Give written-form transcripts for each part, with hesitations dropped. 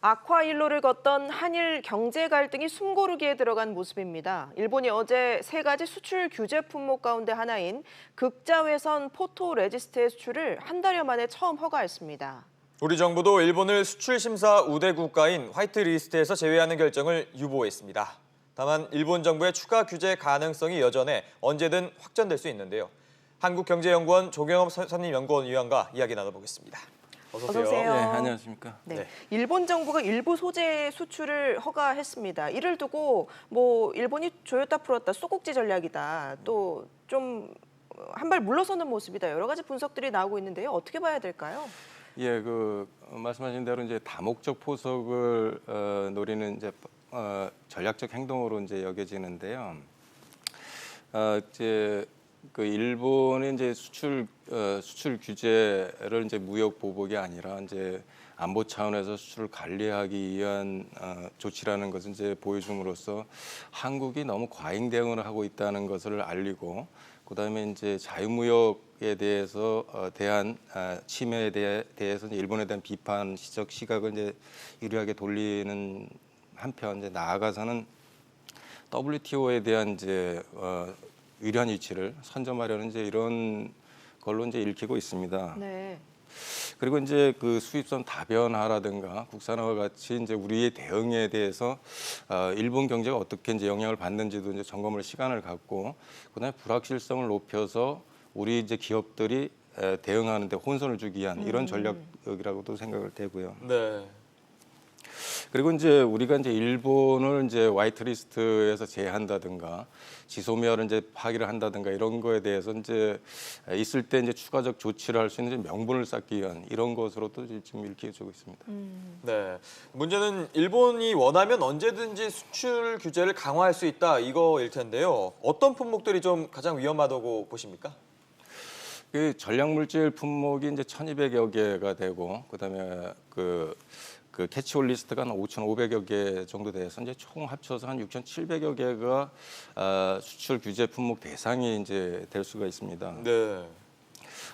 아쿠아일로를 걷던 한일 경제 갈등이 숨고르기에 들어간 모습입니다. 일본이 어제 세 가지 수출 규제 품목 가운데 하나인 극자외선 포토레지스트의 수출을 한 달여 만에 처음 허가했습니다. 우리 정부도 일본을 수출 심사 우대 국가인 화이트리스트에서 제외하는 결정을 유보했습니다. 다만 일본 정부의 추가 규제 가능성이 여전해 언제든 확전될 수 있는데요. 한국경제연구원 조경업 선임연구원위원과 이야기 나눠보겠습니다. 어서 오세요. 어서 오세요. 네, 안녕하십니까. 네. 일본 정부가 일부 소재 수출을 허가했습니다. 이를 두고 일본이 조였다 풀었다 소국지 전략이다. 또 좀 한 발 물러서는 모습이다. 여러 가지 분석들이 나오고 있는데요. 어떻게 봐야 될까요? 예, 말씀하신 대로 이제 다목적 포석을 노리는 이제 전략적 행동으로 이제 여겨지는데요. 이제 일본의 이제 수출 규제를 이제 무역 보복이 아니라 이제 안보 차원에서 수출을 관리하기 위한 조치라는 것을 이제 보여줌으로써 한국이 너무 과잉 대응을 하고 있다는 것을 알리고, 그다음에 이제 자유무역에 대해서 대한 침해에 대해서 이제 일본에 대한 비판 시적 시각을 이제 유리하게 돌리는 한편, 이제 나아가서는 WTO에 대한 이제 유리한 위치를 선점하려는 이제 이런 걸로 이제 읽히고 있습니다. 네. 그리고 이제 수입선 다변화라든가 국산화와 같이 이제 우리의 대응에 대해서 일본 경제가 어떻게 이제 영향을 받는지도 이제 점검할 시간을 갖고, 그다음에 불확실성을 높여서 우리 이제 기업들이 대응하는데 혼선을 주기 위한 이런 전략이라고도 생각을 되고요. 네. 그리고 이제 우리가 이제 일본을 이제 화이트리스트에서 제한다든가 지소미아를 이제 파기를 한다든가 이런 거에 대해서 이제 있을 때 이제 추가적 조치를 할 수 있는 명분을 쌓기 위한 이런 것으로도 지금 읽혀지고 있습니다. 네. 문제는 일본이 원하면 언제든지 수출 규제를 강화할 수 있다 이거일 텐데요. 어떤 품목들이 좀 가장 위험하다고 보십니까? 그 전략물질 품목이 이제 1,200여 개가 되고, 그다음에 캐치홀 리스트가 한 5,500여 개 정도 돼서 이제 총 합쳐서 한 6,700여 개가 수출 규제 품목 대상이 이제 될 수가 있습니다. 네.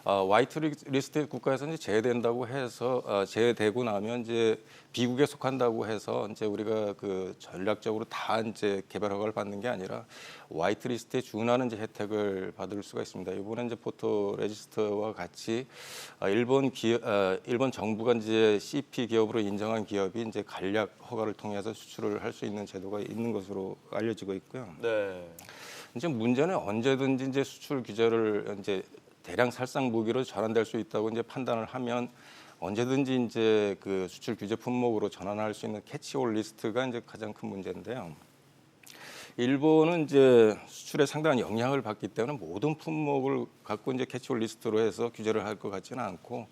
화이트리스트 국가에서 이제 제외된다고 해서 제외되고 나면 이제 비국에 속한다고 해서 이제 우리가 전략적으로 다 이제 개발 허가를 받는 게 아니라 화이트리스트에 준하는 이제 혜택을 받을 수가 있습니다. 이번에 이제 포토레지스트와 같이 일본 정부가 이제 CP 기업으로 인정한 기업이 이제 간략 허가를 통해서 수출을 할 수 있는 제도가 있는 것으로 알려지고 있고요. 네. 이제 문제는 언제든지 이제 수출 규제를 이제 대량 살상 무기로 전환될 수 있다고 이제 판단을 하면 언제든지 이제 수출 규제 품목으로 전환할 수 있는 캐치홀 리스트가 이제 가장 큰 문제인데요. 일본은 이제 수출에 상당한 영향을 받기 때문에 모든 품목을 갖고 이제 캐치홀 리스트로 해서 규제를 할 것 같지는 않고,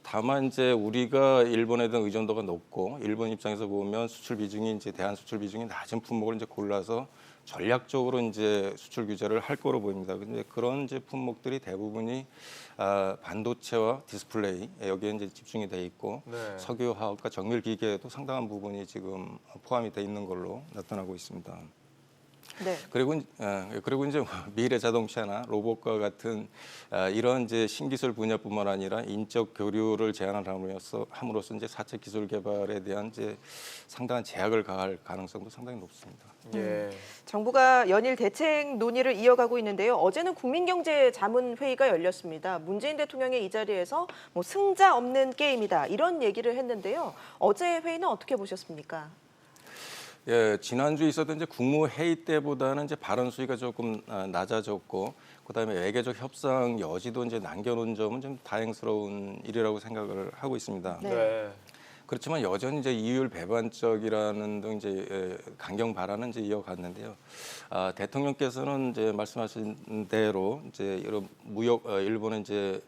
다만 이제 우리가 일본에 대한 의존도가 높고 일본 입장에서 보면 수출 비중이 이제 대한 수출 비중이 낮은 품목을 이제 골라서 전략적으로 이제 수출 규제를 할 거로 보입니다. 근데 그런 이제 품목들이 대부분이 반도체와 디스플레이 여기에 이제 집중이 돼 있고, 네. 석유화학과 정밀기계도 상당한 부분이 지금 포함이 돼 있는 걸로 나타나고 있습니다. 네. 그리고 이제 미래 자동차나 로봇과 같은 이런 이제 신기술 분야뿐만 아니라 인적 교류를 제한함으로써 이제 4차 기술 개발에 대한 이제 상당한 제약을 가할 가능성도 상당히 높습니다. 예. 정부가 연일 대책 논의를 이어가고 있는데요. 어제는 국민경제자문회의가 열렸습니다. 문재인 대통령이 이 자리에서 승자 없는 게임이다 이런 얘기를 했는데요. 어제 회의는 어떻게 보셨습니까? 예, 지난주에 있었던 이제 국무회의 때보다는 이제 발언 수위가 조금 낮아졌고, 그다음에 외교적 협상 여지도 이제 남겨놓은 점은 좀 다행스러운 일이라고 생각을 하고 있습니다. 네. 네. 그렇지만 여전히 이제 이율 배반적이라는 등 이제 강경 발언은 이제 이어갔는데요. 대통령께서는 이제 말씀하신 대로 이제 이런 일본은 이제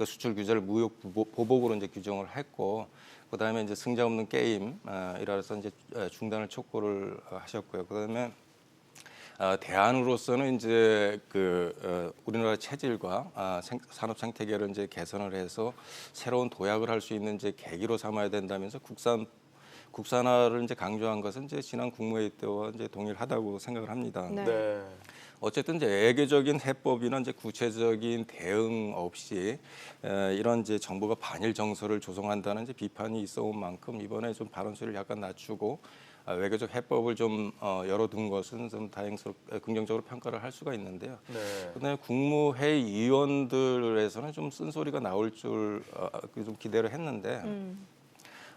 수출 규제를 무역 보복으로 이제 규정을 했고, 그다음에 이제 승자 없는 게임이라서 이제 중단을 촉구를 하셨고요. 그다음에 대안으로서는 이제 우리나라 체질과 산업 생태계를 이제 개선을 해서 새로운 도약을 할 수 있는 이제 계기로 삼아야 된다면서 국산화를 이제 강조한 것은 이제 지난 국무회의 때와 이제 동일하다고 생각을 합니다. 네. 네. 어쨌든 이제 외교적인 해법이나 이제 구체적인 대응 없이 이런 이제 정부가 반일 정서를 조성한다는 이제 비판이 있어온 만큼 이번에 좀 발언 수위를 약간 낮추고 외교적 해법을 좀 열어둔 것은 좀 긍정적으로 평가를 할 수가 있는데요. 네. 그다음에 국무회의 위원들에서는 좀 쓴소리가 나올 줄 좀 기대를 했는데.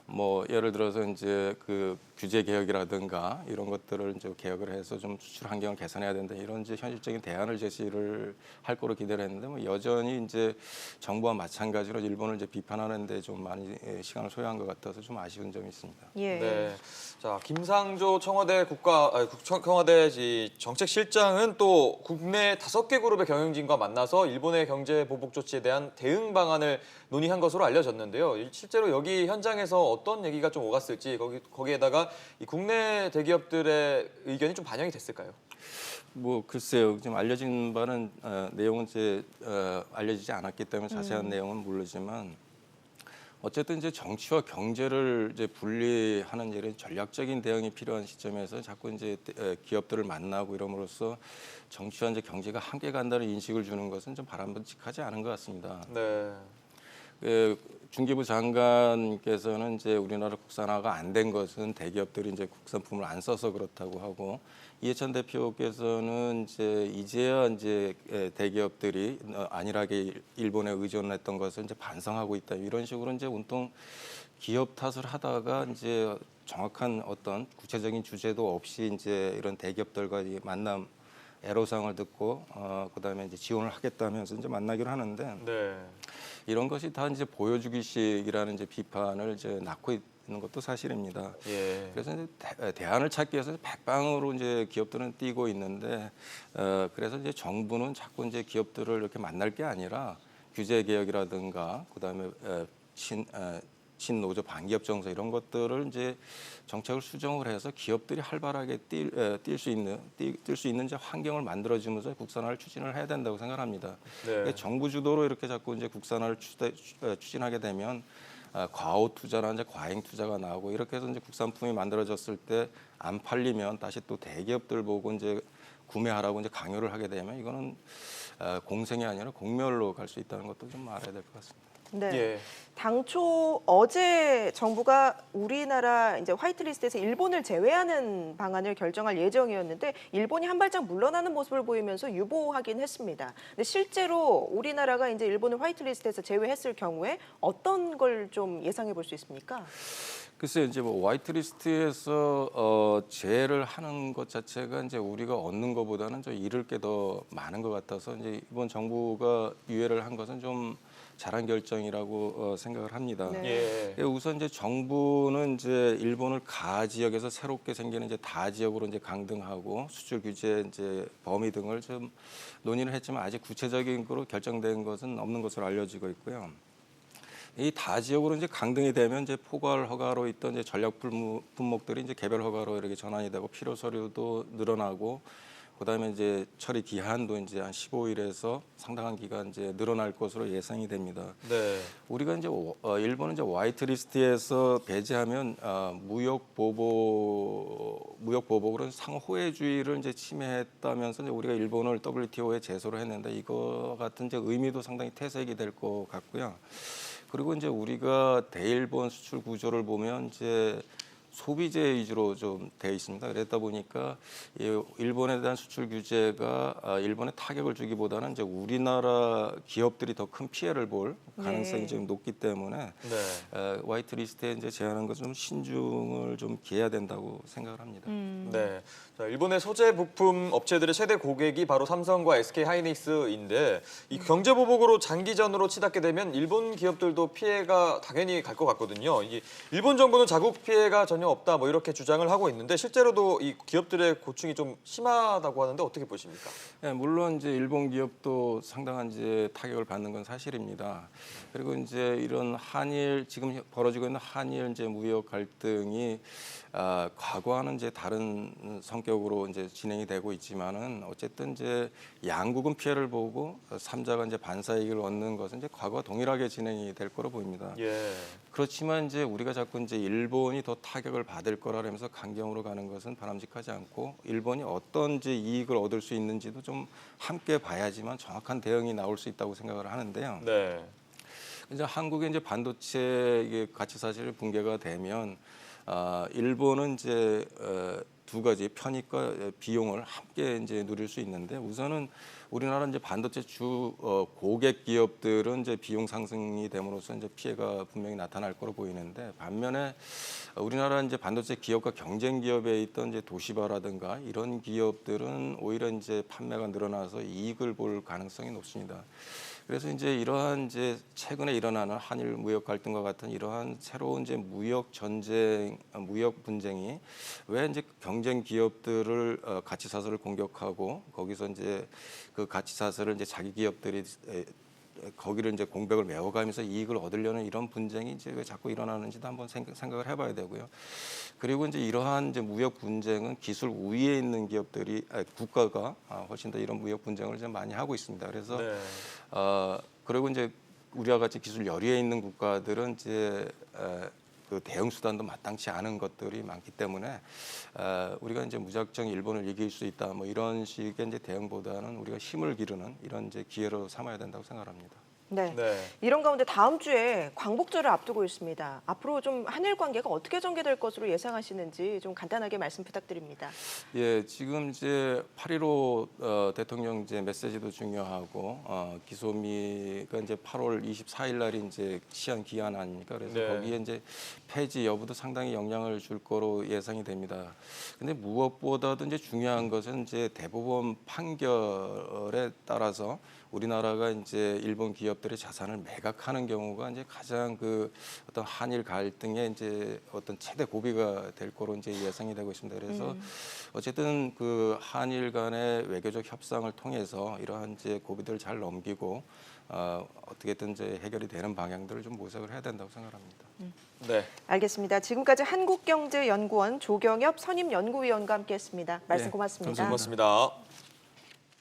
뭐 예를 들어서 이제 그 규제 개혁이라든가 이런 것들을 이제 개혁을 해서 좀 수출 환경을 개선해야 된다 이런 이제 현실적인 대안을 제시를 할 거로 기대를 했는데 뭐 여전히 이제 정부와 마찬가지로 일본을 이제 비판하는데 좀 많이 시간을 소요한 것 같아서 좀 아쉬운 점이 있습니다. 예. 네. 자, 김상조 청와대 정책실장은 또 국내 5개 그룹의 경영진과 만나서 일본의 경제 보복 조치에 대한 대응 방안을 논의한 것으로 알려졌는데요. 실제로 여기 현장에서 어떤 얘기가 좀 오갔을지 거기에다가 이 국내 대기업들의 의견이 좀 반영이 됐을까요? 뭐 글쎄요, 지금 알려진 바는 내용은 이제 알려지지 않았기 때문에 자세한 내용은 모르지만 어쨌든 이제 정치와 경제를 이제 분리하는 이런 전략적인 대응이 필요한 시점에서 자꾸 이제 기업들을 만나고 이럼으로써 정치와 이제 경제가 함께 간다는 인식을 주는 것은 좀 바람직하지 않은 것 같습니다. 네. 중기부 장관께서는 이제 우리나라 국산화가 안 된 것은 대기업들이 이제 국산품을 안 써서 그렇다고 하고 이해찬 대표께서는 이제야 이제 대기업들이 안일하게 일본에 의존했던 것을 이제 반성하고 있다 이런 식으로 이제 온통 기업 탓을 하다가 이제 정확한 어떤 구체적인 주제도 없이 이제 이런 대기업들과 이 만남 애로사항을 듣고 그다음에 이제 지원을 하겠다면서 이제 만나기로 하는데. 네. 이런 것이 다 이제 보여주기식이라는 이제 비판을 이제 낳고 있는 것도 사실입니다. 예. 그래서 이제 대안을 찾기 위해서 백방으로 이제 기업들은 뛰고 있는데, 그래서 이제 정부는 자꾸 이제 기업들을 이렇게 만날 게 아니라 규제 개혁이라든가 그다음에 신노조 반기업 정서 이런 것들을 이제 정책을 수정을 해서 기업들이 활발하게 뛸 수 있는 이제 환경을 만들어주면서 국산화를 추진을 해야 된다고 생각합니다. 네. 정부 주도로 이렇게 자꾸 이제 국산화를 추진하게 되면 과호 투자나 이제 과잉 투자가 나오고 이렇게 해서 이제 국산품이 만들어졌을 때 안 팔리면 다시 또 대기업들 보고 이제 구매하라고 이제 강요를 하게 되면 이거는 공생이 아니라 공멸로 갈 수 있다는 것도 좀 알아야 될 것 같습니다. 네. 예. 당초 어제 정부가 우리나라 이제 화이트리스트에서 일본을 제외하는 방안을 결정할 예정이었는데 일본이 한 발짝 물러나는 모습을 보이면서 유보하긴 했습니다. 근데 실제로 우리나라가 이제 일본을 화이트리스트에서 제외했을 경우에 어떤 걸 좀 예상해 볼 수 있습니까? 글쎄요, 이제 뭐 화이트리스트에서 제외를 하는 것 자체가 이제 우리가 얻는 것보다는 좀 잃을 게 더 많은 것 같아서 이제 이번 정부가 유예를 한 것은 좀 잘한 결정이라고 생각을 합니다. 네. 예. 우선 이제 정부는 이제 일본을 가 지역에서 새롭게 생기는 이제 다 지역으로 이제 강등하고 수출 규제 이제 범위 등을 좀 논의를 했지만 아직 구체적인 거로 결정된 것은 없는 것으로 알려지고 있고요. 이 다 지역으로 이제 강등이 되면 이제 포괄 허가로 있던 이제 전략 품목들이 이제 개별 허가로 이렇게 전환이 되고 필요 서류도 늘어나고 그다음에 이제 처리 기한도 이제 한 15일에서 상당한 기간 이제 늘어날 것으로 예상이 됩니다. 네. 우리가 이제 일본은 이제 화이트리스트에서 배제하면 무역 보복으로 상호 호혜주의를 이제 침해했다면서 이제 우리가 일본을 WTO에 제소를 했는데 이거 같은 이제 의미도 상당히 퇴색이 될 것 같고요. 그리고 이제 우리가 대일본 수출 구조를 보면 이제 소비재 위주로 좀 돼 있습니다. 그랬다 보니까 일본에 대한 수출 규제가 일본에 타격을 주기보다는 이제 우리나라 기업들이 더 큰 피해를 볼 가능성이 네. 좀 높기 때문에 네. 화이트리스트에 이제 제한한 것은 좀 신중을 좀 기해야 된다고 생각을 합니다. 네. 자, 일본의 소재 부품 업체들의 최대 고객이 바로 삼성과 SK 하이닉스인데 이 경제 보복으로 장기전으로 치닫게 되면 일본 기업들도 피해가 당연히 갈 것 같거든요. 이 일본 정부는 자국 피해가 전혀 없다 뭐 이렇게 주장을 하고 있는데 실제로도 이 기업들의 고충이 좀 심하다고 하는데 어떻게 보십니까? 네, 물론 이제 일본 기업도 상당한 이제 타격을 받는 건 사실입니다. 그리고 이제 이런 한일 지금 벌어지고 있는 한일 이제 무역 갈등이 과거와는 이제 다른 성격으로 이제 진행이 되고 있지만은 어쨌든 이제 양국은 피해를 보고 삼자가 이제 반사이익을 얻는 것은 이제 과거와 동일하게 진행이 될 거로 보입니다. 예. 그렇지만 이제 우리가 자꾸 이제 일본이 더 타격을 혜택을 받을 거라면서 강경으로 가는 것은 바람직하지 않고 일본이 어떤 이제 이익을 얻을 수 있는지도 좀 함께 봐야지만 정확한 대응이 나올 수 있다고 생각을 하는데요. 네. 이제 한국의 이제 반도체 이게 가치 사실 붕괴가 되면 일본은 이제 두 가지 편익과 비용을 함께 이제 누릴 수 있는데 우선은 우리나라 이제 반도체 주 고객 기업들은 이제 비용 상승이 됨으로써 이제 피해가 분명히 나타날 거로 보이는데 반면에 우리나라 이제 반도체 기업과 경쟁 기업에 있던 이제 도시바라든가 이런 기업들은 오히려 이제 판매가 늘어나서 이익을 볼 가능성이 높습니다. 그래서 이제 이러한 이제 최근에 일어나는 한일 무역 갈등과 같은 이러한 새로운 이제 무역 전쟁, 무역 분쟁이 왜 이제 경쟁 기업들을 가치 사슬을 공격하고 거기서 이제 그 가치 사슬을 이제 자기 기업들이 거기를 이제 공백을 메워가면서 이익을 얻으려는 이런 분쟁이 이제 왜 자꾸 일어나는지도 한번 생각을 해봐야 되고요. 그리고 이제 이러한 이제 무역 분쟁은 기술 우위에 있는 기업들이 국가가 훨씬 더 이런 무역 분쟁을 좀 많이 하고 있습니다. 그래서 네. 그리고 이제 우리와 같이 기술 열의에 있는 국가들은 이제 그 대응 수단도 마땅치 않은 것들이 많기 때문에 우리가 이제 무작정 일본을 이길 수 있다 뭐 이런 식의 이제 대응보다는 우리가 힘을 기르는 이런 이제 기회로 삼아야 된다고 생각합니다. 네. 네. 이런 가운데 다음 주에 광복절을 앞두고 있습니다. 앞으로 좀 한일 관계가 어떻게 전개될 것으로 예상하시는지 좀 간단하게 말씀 부탁드립니다. 예, 지금 이제 8.15 대통령 이제 메시지도 중요하고 기소미가 이제 8월 24일 날이 이제 시한 기한 아닙니까? 그래서 네. 거기에 이제 폐지 여부도 상당히 영향을 줄 거로 예상이 됩니다. 근데 무엇보다도 이제 중요한 것은 이제 대법원 판결에 따라서 우리나라가 이제 일본 기업들의 자산을 매각하는 경우가 이제 가장 그 어떤 한일 갈등의 이제 어떤 최대 고비가 될 거로 이제 예상이 되고 있습니다. 그래서 어쨌든 그 한일 간의 외교적 협상을 통해서 이러한 이제 고비들을 잘 넘기고 어떻게든 이제 해결이 되는 방향들을 좀 모색을 해야 된다고 생각합니다. 네. 알겠습니다. 지금까지 한국경제연구원 조경엽 선임연구위원과 함께했습니다. 말씀 네, 고맙습니다. 고맙습니다.